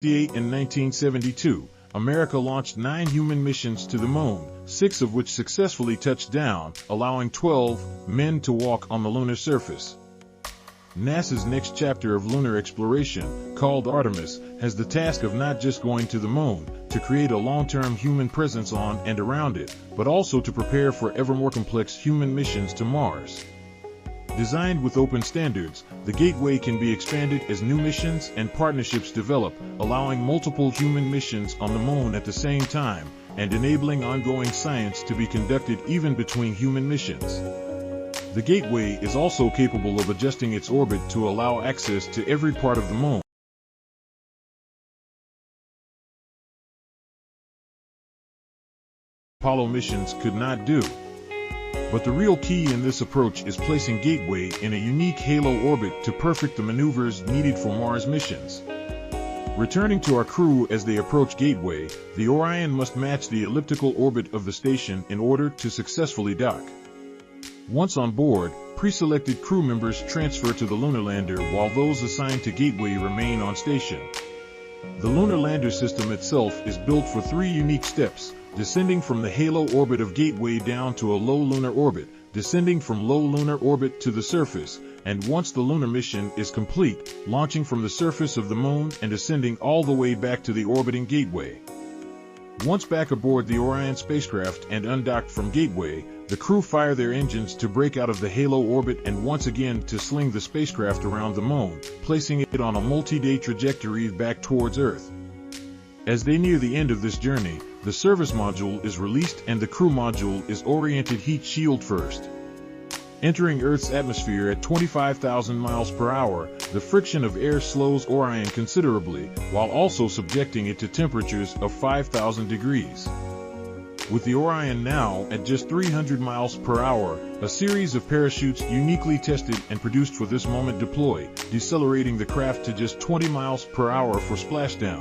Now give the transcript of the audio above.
In 1972, America launched 9 human missions to the moon, 6 of which successfully touched down, allowing 12 men to walk on the lunar surface. NASA's next chapter of lunar exploration, called Artemis, has the task of not just going to the moon, to create a long-term human presence on and around it, but also to prepare for ever more complex human missions to Mars. Designed with open standards, the Gateway can be expanded as new missions and partnerships develop, allowing multiple human missions on the moon at the same time, and enabling ongoing science to be conducted even between human missions. The Gateway is also capable of adjusting its orbit to allow access to every part of the moon. Apollo missions could not do. But the real key in this approach is placing Gateway in a unique halo orbit to perfect the maneuvers needed for Mars missions. Returning to our crew as they approach Gateway, the Orion must match the elliptical orbit of the station in order to successfully dock. Once on board, pre-selected crew members transfer to the lunar lander while those assigned to Gateway remain on station. The lunar lander system itself is built for 3 unique steps: descending from the halo orbit of Gateway down to a low lunar orbit, descending from low lunar orbit to the surface, and once the lunar mission is complete, launching from the surface of the moon and ascending all the way back to the orbiting Gateway. Once back aboard the Orion spacecraft and undocked from Gateway, the crew fire their engines to break out of the halo orbit and once again to sling the spacecraft around the moon, placing it on a multi-day trajectory back towards Earth. As they near the end of this journey, the service module is released and the crew module is oriented heat shield first. Entering Earth's atmosphere at 25,000 miles per hour, the friction of air slows Orion considerably, while also subjecting it to temperatures of 5,000 degrees. With the Orion now at just 300 miles per hour, a series of parachutes uniquely tested and produced for this moment deploy, decelerating the craft to just 20 miles per hour for splashdown.